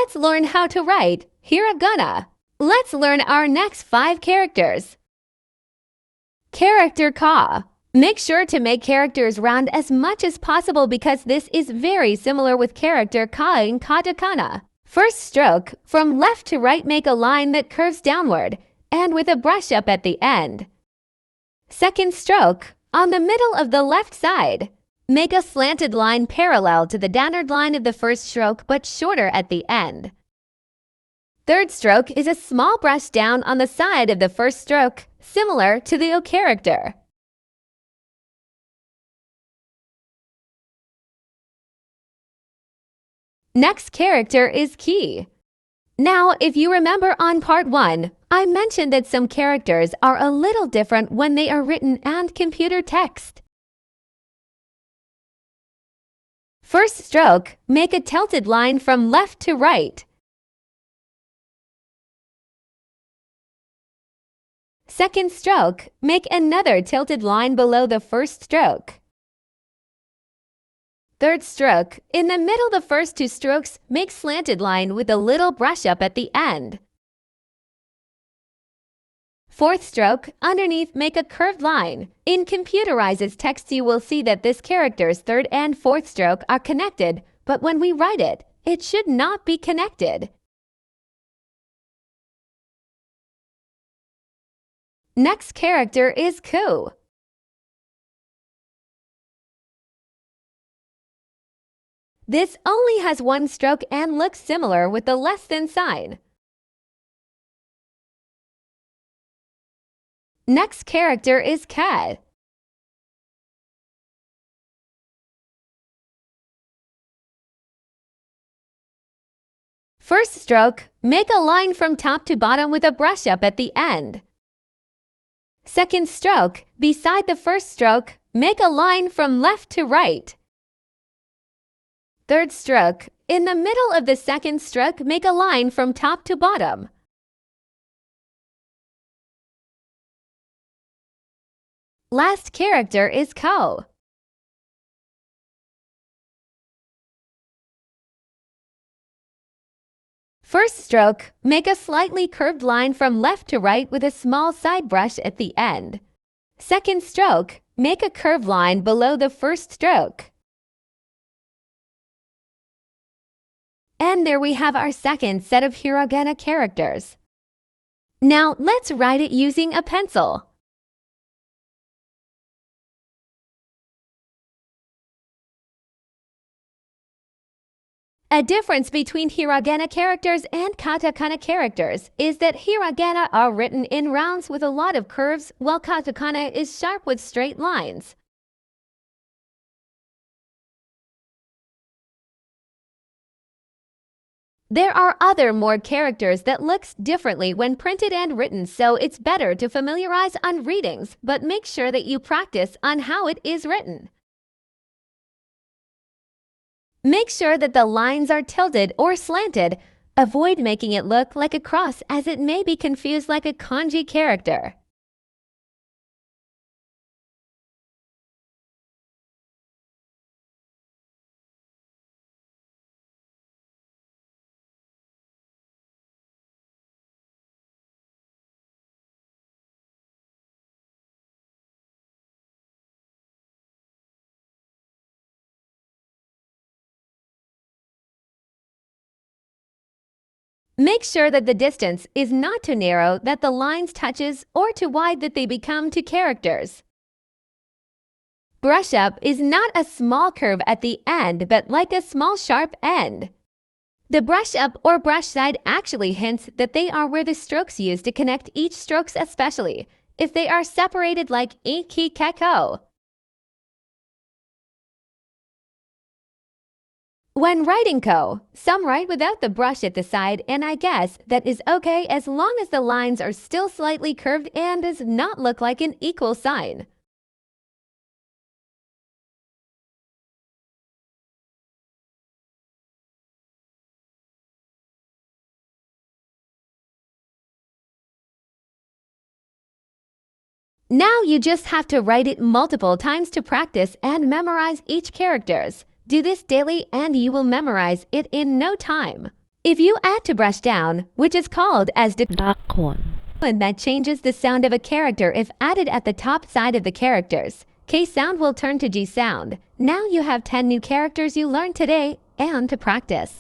Let's learn how to write Hiragana. Let's learn our next 5 characters. Character ka. Make sure to make characters round as much as possible because this is very similar with character ka in katakana. First stroke, from left to right make a line that curves downward, and with a brush up at the end. Second stroke, on the middle of the left side. Make a slanted line parallel to the downward line of the first stroke but shorter at the end. Third stroke is a small brush down on the side of the first stroke, similar to the O character. Next character is ki. Now, if you remember on part 1, I mentioned that some characters are a little different when they are written and computer text. First stroke, make a tilted line from left to right. Second stroke, make another tilted line below the first stroke. Third stroke, in the middle of the first 2 strokes, make slanted line with a little brush up at the end. Fourth stroke, underneath make a curved line. In computerized text you will see that this character's third and fourth stroke are connected, but when we write it, it should not be connected. Next character is ku. This only has 1 stroke and looks similar with the less than sign. Next character is ka. First stroke, make a line from top to bottom with a brush up at the end. Second stroke, beside the first stroke, make a line from left to right. Third stroke, in the middle of the second stroke, make a line from top to bottom. Last character is ko. First stroke, make a slightly curved line from left to right with a small side brush at the end. Second stroke, make a curved line below the first stroke. And there we have our second set of hiragana characters. Now let's write it using a pencil. A difference between hiragana characters and katakana characters is that hiragana are written in rounds with a lot of curves, while katakana is sharp with straight lines. There are other more characters that looks differently when printed and written, so it's better to familiarize on readings, but make sure that you practice on how it is written. Make sure that the lines are tilted or slanted. Avoid making it look like a cross as it may be confused like a kanji character. Make sure that the distance is not too narrow that the lines touches or too wide that they become two characters. Brush up is not a small curve at the end but like a small sharp end. The brush up or brush side actually hints that they are where the strokes used to connect each strokes, especially if they are separated like iki keko. When writing ko, some write without the brush at the side, and I guess that is okay as long as the lines are still slightly curved and does not look like an equal sign. Now you just have to write it multiple times to practice and memorize each characters. Do this daily and you will memorize it in no time. If you add to brush down, which is called as the รักขน that changes the sound of a character if added at the top side of the characters. K sound will turn to G sound. Now you have 10 new characters you learned today and to practice.